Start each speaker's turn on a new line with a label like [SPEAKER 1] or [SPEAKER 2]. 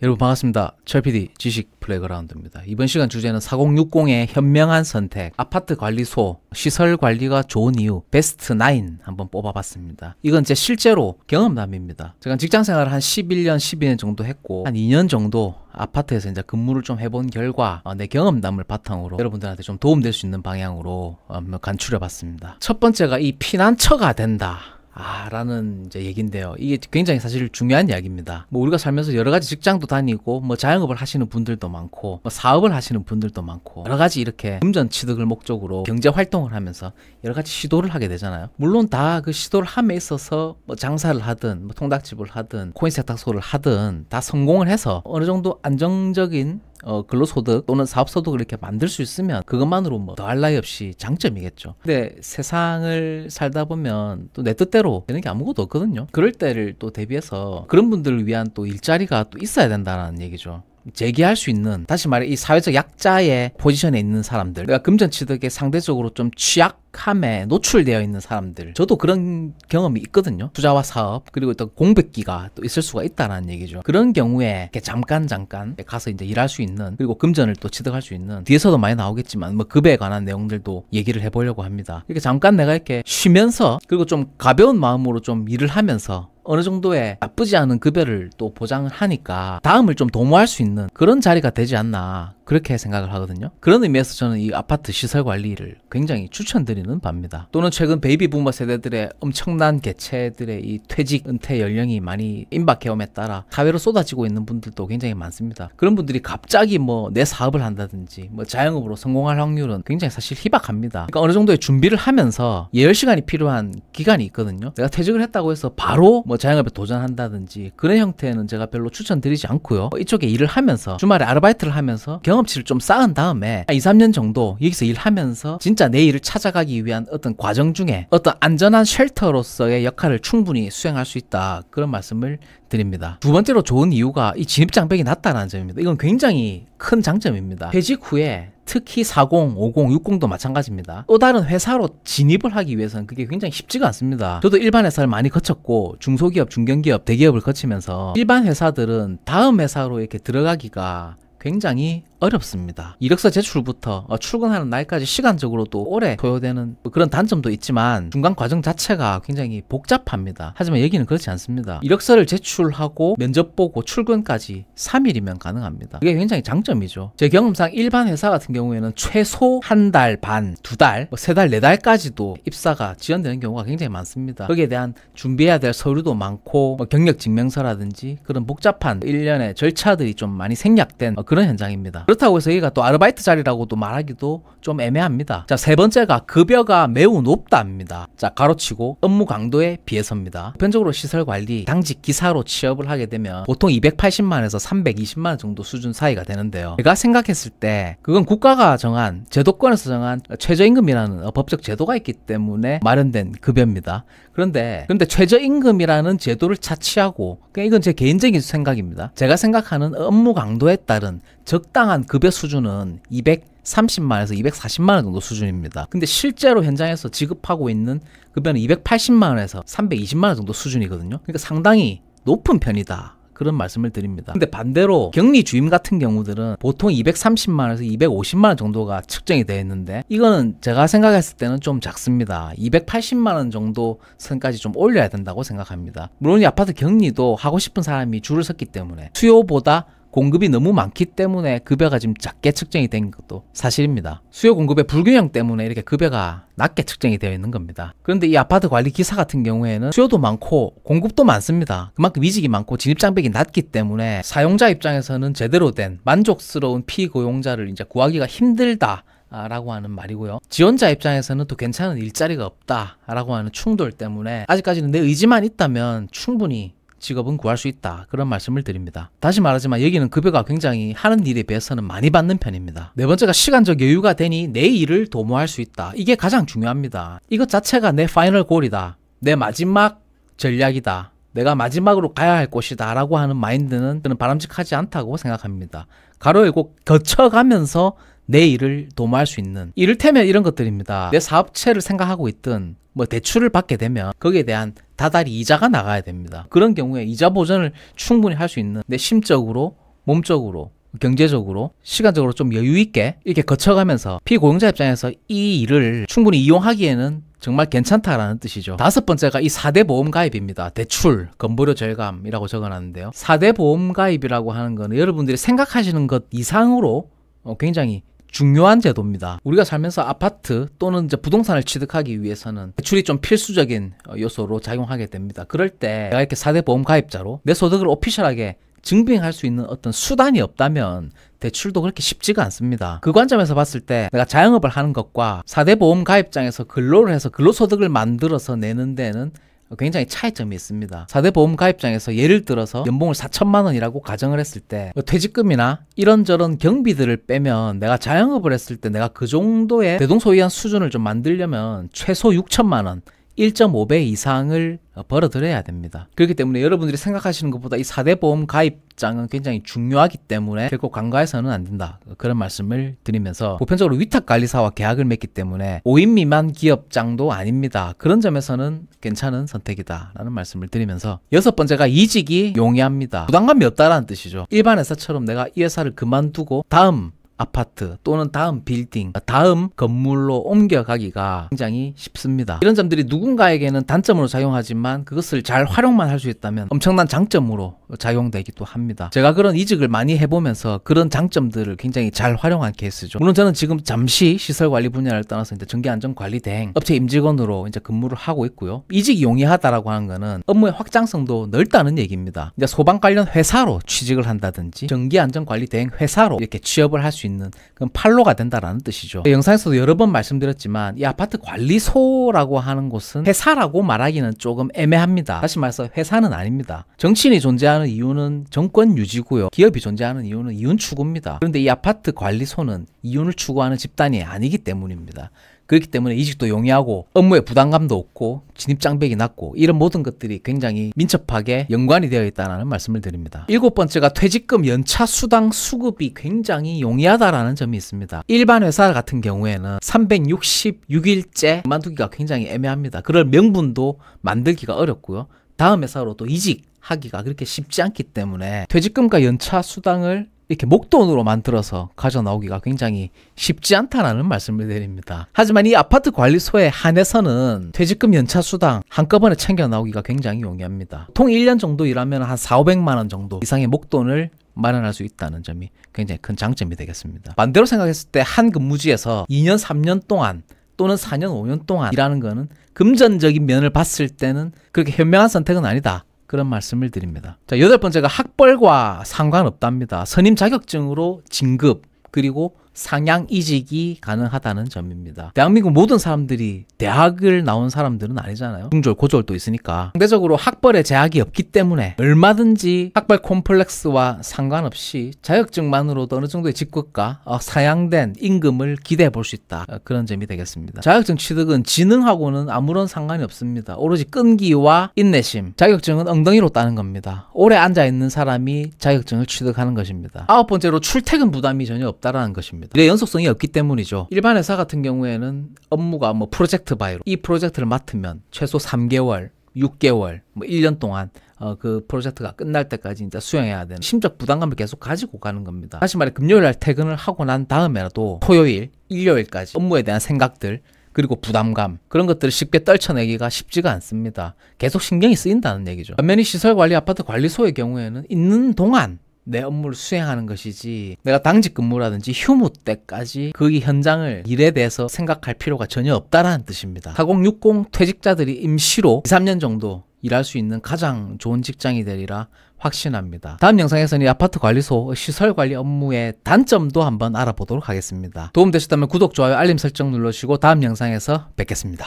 [SPEAKER 1] 여러분 반갑습니다. 철PD 지식 플레이그라운드입니다. 이번 시간 주제는 4060의 현명한 선택, 아파트 관리소, 시설 관리가 좋은 이유, 베스트 9 한번 뽑아봤습니다. 이건 제 실제로 경험담입니다. 제가 직장생활을 한 11년, 12년 정도 했고 한 2년 정도 아파트에서 이제 근무를 좀 해본 결과 내 경험담을 바탕으로 여러분들한테 좀 도움될 수 있는 방향으로 한번 간추려봤습니다. 첫 번째가 이 피난처가 된다. 라는 이제 얘기인데요. 이게 굉장히 사실 중요한 이야기입니다. 우리가 살면서 여러 가지 직장도 다니고, 자영업을 하시는 분들도 많고, 사업을 하시는 분들도 많고, 여러 가지 이렇게 금전 취득을 목적으로 경제 활동을 하면서 여러 가지 시도를 하게 되잖아요. 물론 다 그 시도를 함에 있어서 장사를 하든, 통닭집을 하든, 코인 세탁소를 하든, 다 성공을 해서 어느 정도 안정적인 근로소득 또는 사업소득을 이렇게 만들 수 있으면 그것만으로 더할 나위 없이 장점이겠죠. 근데 세상을 살다 보면 또 내 뜻대로 되는 게 아무것도 없거든요. 그럴 때를 또 대비해서 그런 분들을 위한 또 일자리가 또 있어야 된다는 얘기죠. 재기할 수 있는, 다시 말해 이 사회적 약자의 포지션에 있는 사람들, 내가 금전 취득에 상대적으로 좀 취약함에 노출되어 있는 사람들, 저도 그런 경험이 있거든요. 투자와 사업 그리고 또 공백기가 또 있을 수가 있다는 얘기죠. 그런 경우에 이렇게 잠깐 가서 이제 일할 수 있는, 그리고 금전을 또 취득할 수 있는, 뒤에서도 많이 나오겠지만 급여에 관한 내용들도 얘기를 해보려고 합니다. 이렇게 잠깐 내가 이렇게 쉬면서, 그리고 좀 가벼운 마음으로 좀 일을 하면서 어느 정도의 나쁘지 않은 급여를 또 보장을 하니까 다음을 좀 도모할 수 있는 그런 자리가 되지 않나, 그렇게 생각을 하거든요. 그런 의미에서 저는 이 아파트 시설 관리를 굉장히 추천드리는 바입니다. 또는 최근 베이비 부머 세대들의 엄청난 개체들의 이 퇴직, 은퇴 연령이 많이 임박해옴에 따라 사회로 쏟아지고 있는 분들도 굉장히 많습니다. 그런 분들이 갑자기 내 사업을 한다든지 자영업으로 성공할 확률은 굉장히 사실 희박합니다. 그러니까 어느 정도의 준비를 하면서 예열 시간이 필요한 기간이 있거든요. 내가 퇴직을 했다고 해서 바로 자영업에 도전한다든지 그런 형태는 제가 별로 추천드리지 않고요. 이쪽에 일을 하면서 주말에 아르바이트를 하면서 경험치를 좀 쌓은 다음에 2, 3년 정도 여기서 일하면서 진짜 내 일을 찾아가기 위한 어떤 과정 중에 어떤 안전한 쉘터로서의 역할을 충분히 수행할 수 있다, 그런 말씀을 드립니다. 두 번째로 좋은 이유가 이 진입장벽이 낮다는 점입니다. 이건 굉장히 큰 장점입니다. 퇴직 후에 특히 40, 50, 60도 마찬가지입니다. 또 다른 회사로 진입을 하기 위해서는 그게 굉장히 쉽지가 않습니다. 저도 일반 회사를 많이 거쳤고 중소기업, 중견기업, 대기업을 거치면서 일반 회사들은 다음 회사로 이렇게 들어가기가 굉장히 어렵습니다. 이력서 제출부터 출근하는 날까지 시간적으로도 오래 소요되는 그런 단점도 있지만 중간 과정 자체가 굉장히 복잡합니다. 하지만 여기는 그렇지 않습니다. 이력서를 제출하고 면접 보고 출근까지 3일이면 가능합니다. 이게 굉장히 장점이죠. 제 경험상 일반 회사 같은 경우에는 최소 한 달 반, 두 달, 세 달, 네 달까지도 입사가 지연되는 경우가 굉장히 많습니다. 거기에 대한 준비해야 될 서류도 많고 경력 증명서라든지 그런 복잡한 일련의 절차들이 좀 많이 생략된 그런 현장입니다. 그렇다고 해서 여기가 또 아르바이트 자리라고도 말하기도 좀 애매합니다. 자, 세 번째가 급여가 매우 높답니다. 자, 가로치고 업무 강도에 비해서입니다. 보편적으로 시설관리, 당직 기사로 취업을 하게 되면 보통 280만에서 320만 정도 수준 사이가 되는데요. 제가 생각했을 때 그건 국가가 정한, 제도권에서 정한 최저임금이라는 법적 제도가 있기 때문에 마련된 급여입니다. 그런데 최저임금이라는 제도를 차치하고, 그냥 이건 제 개인적인 생각입니다. 제가 생각하는 업무 강도에 따른 적당한 급여 수준은 230만에서 240만원 정도 수준입니다. 근데 실제로 현장에서 지급하고 있는 급여는 280만원에서 320만원 정도 수준이거든요. 그러니까 상당히 높은 편이다, 그런 말씀을 드립니다. 근데 반대로 격리 주임 같은 경우들은 보통 230만원에서 250만원 정도가 측정이 되어 있는데, 이거는 제가 생각했을 때는 좀 작습니다. 280만원 정도 선까지 좀 올려야 된다고 생각합니다. 물론 이 아파트 격리도 하고 싶은 사람이 줄을 섰기 때문에, 수요보다 공급이 너무 많기 때문에 급여가 지금 작게 측정이 된 것도 사실입니다. 수요 공급의 불균형 때문에 이렇게 급여가 낮게 측정이 되어 있는 겁니다. 그런데 이 아파트 관리 기사 같은 경우에는 수요도 많고 공급도 많습니다. 그만큼 이직이 많고 진입장벽이 낮기 때문에 사용자 입장에서는 제대로 된 만족스러운 피고용자를 이제 구하기가 힘들다 라고 하는 말이고요. 지원자 입장에서는 또 괜찮은 일자리가 없다 라고 하는 충돌 때문에 아직까지는 내 의지만 있다면 충분히 직업은 구할 수 있다, 그런 말씀을 드립니다. 다시 말하지만 여기는 급여가 굉장히 하는 일에 비해서는 많이 받는 편입니다. 네 번째가 시간적 여유가 되니 내 일을 도모할 수 있다. 이게 가장 중요합니다. 이것 자체가 내 파이널 골이다, 내 마지막 전략이다, 내가 마지막으로 가야 할 곳이다 라고 하는 마인드는 저는 바람직하지 않다고 생각합니다. 가로 열고 거쳐가면서 내 일을 도모할 수 있는, 이를테면 이런 것들입니다. 내 사업체를 생각하고 있든 대출을 받게 되면 거기에 대한 다달이 이자가 나가야 됩니다. 그런 경우에 이자 보전을 충분히 할 수 있는, 내 심적으로 몸적으로, 경제적으로, 시간적으로 좀 여유 있게 이렇게 거쳐가면서 피고용자 입장에서 이 일을 충분히 이용하기에는 정말 괜찮다라는 뜻이죠. 다섯 번째가 이 4대 보험 가입입니다. 대출, 건보료 절감이라고 적어놨는데요. 4대 보험 가입이라고 하는 거는 여러분들이 생각하시는 것 이상으로 굉장히 중요한 제도입니다. 우리가 살면서 아파트 또는 이제 부동산을 취득하기 위해서는 대출이 좀 필수적인 요소로 작용하게 됩니다. 그럴 때 내가 이렇게 4대 보험 가입자로 내 소득을 오피셜하게 증빙할 수 있는 어떤 수단이 없다면 대출도 그렇게 쉽지가 않습니다. 그 관점에서 봤을 때 내가 자영업을 하는 것과 4대 보험 가입장에서 근로를 해서 근로소득을 만들어서 내는 데는 굉장히 차이점이 있습니다. 4대 보험 가입장에서 예를 들어서 연봉을 4천만 원이라고 가정을 했을 때 퇴직금이나 이런저런 경비들을 빼면 내가 자영업을 했을 때 내가 그 정도의 대동소이한 수준을 좀 만들려면 최소 6천만 원 1.5배 이상을 벌어들여야 됩니다. 그렇기 때문에 여러분들이 생각하시는 것보다 이 4대 보험 가입장은 굉장히 중요하기 때문에 결코 간과해서는 안 된다. 그런 말씀을 드리면서 보편적으로 위탁관리사와 계약을 맺기 때문에 5인 미만 기업장도 아닙니다. 그런 점에서는 괜찮은 선택이다 라는 말씀을 드리면서 여섯 번째가 이직이 용이합니다. 부담감이 없다라는 뜻이죠. 일반 회사처럼 내가 이 회사를 그만두고 다음 아파트 또는 다음 빌딩, 다음 건물로 옮겨가기가 굉장히 쉽습니다. 이런 점들이 누군가에게는 단점으로 작용하지만 그것을 잘 활용만 할 수 있다면 엄청난 장점으로 작용되기도 합니다. 제가 그런 이직을 많이 해보면서 그런 장점들을 굉장히 잘 활용한 케이스죠. 물론 저는 지금 잠시 시설관리 분야를 떠나서 이제 전기안전관리대행 업체 임직원으로 이제 근무를 하고 있고요. 이직이 용이하다라고 하는 거는 업무의 확장성도 넓다는 얘기입니다. 이제 소방 관련 회사로 취직을 한다든지 전기안전관리대행 회사로 이렇게 취업을 할 수 있는 그런 판로가 된다라는 뜻이죠. 영상에서도 여러 번 말씀드렸지만 이 아파트 관리소라고 하는 곳은 회사라고 말하기는 조금 애매합니다. 다시 말해서 회사는 아닙니다. 정치인이 존재하는 이유는 정권 유지고요. 기업이 존재하는 이유는 이윤 추구입니다. 그런데 이 아파트 관리소는 이윤을 추구하는 집단이 아니기 때문입니다. 그렇기 때문에 이직도 용이하고 업무에 부담감도 없고 진입장벽이 낮고 이런 모든 것들이 굉장히 민첩하게 연관이 되어 있다는 말씀을 드립니다. 일곱 번째가 퇴직금 연차 수당 수급이 굉장히 용이하다라는 점이 있습니다. 일반 회사 같은 경우에는 366일째 그만두기가 굉장히 애매합니다. 그럴 명분도 만들기가 어렵고요. 다음 회사로 또 이직하기가 그렇게 쉽지 않기 때문에 퇴직금과 연차 수당을 이렇게 목돈으로 만들어서 가져 나오기가 굉장히 쉽지 않다라는 말씀을 드립니다. 하지만 이 아파트 관리소에 한해서는 퇴직금 연차 수당 한꺼번에 챙겨 나오기가 굉장히 용이합니다. 보통 1년 정도 일하면 한 4,500만 원 정도 이상의 목돈을 마련할 수 있다는 점이 굉장히 큰 장점이 되겠습니다. 반대로 생각했을 때 한 근무지에서 2년, 3년 동안 또는 4년, 5년 동안 일하는 거는 금전적인 면을 봤을 때는 그렇게 현명한 선택은 아니다. 그런 말씀을 드립니다. 자, 여덟 번째가 학벌과 상관없답니다. 선임 자격증으로 진급 그리고 상향 이직이 가능하다는 점입니다. 대한민국 모든 사람들이 대학을 나온 사람들은 아니잖아요. 중졸, 고졸도 있으니까 상대적으로 학벌에 제약이 없기 때문에 얼마든지 학벌 콤플렉스와 상관없이 자격증만으로도 어느 정도의 직급과 상향된 임금을 기대해 볼 수 있다. 그런 점이 되겠습니다. 자격증 취득은 지능하고는 아무런 상관이 없습니다. 오로지 끈기와 인내심. 자격증은 엉덩이로 따는 겁니다. 오래 앉아있는 사람이 자격증을 취득하는 것입니다. 아홉 번째로 출퇴근 부담이 전혀 없다라는 것입니다. 일의 연속성이 없기 때문이죠. 일반 회사 같은 경우에는 업무가 뭐 프로젝트 바이로 이 프로젝트를 맡으면 최소 3개월, 6개월, 뭐 1년 동안 그 프로젝트가 끝날 때까지 이제 수행해야 되는 심적 부담감을 계속 가지고 가는 겁니다. 다시 말해 금요일 날 퇴근을 하고 난 다음에라도 토요일, 일요일까지 업무에 대한 생각들 그리고 부담감 그런 것들을 쉽게 떨쳐내기가 쉽지가 않습니다. 계속 신경이 쓰인다는 얘기죠. 반면에 시설관리 아파트 관리소의 경우에는 있는 동안 내 업무를 수행하는 것이지 내가 당직 근무라든지 휴무 때까지 그 현장을 일에 대해서 생각할 필요가 전혀 없다라는 뜻입니다. 4060 퇴직자들이 임시로 2, 3년 정도 일할 수 있는 가장 좋은 직장이 되리라 확신합니다. 다음 영상에서는 이 아파트 관리소 시설관리 업무의 단점도 한번 알아보도록 하겠습니다. 도움되셨다면 구독, 좋아요, 알림 설정 눌러주시고 다음 영상에서 뵙겠습니다.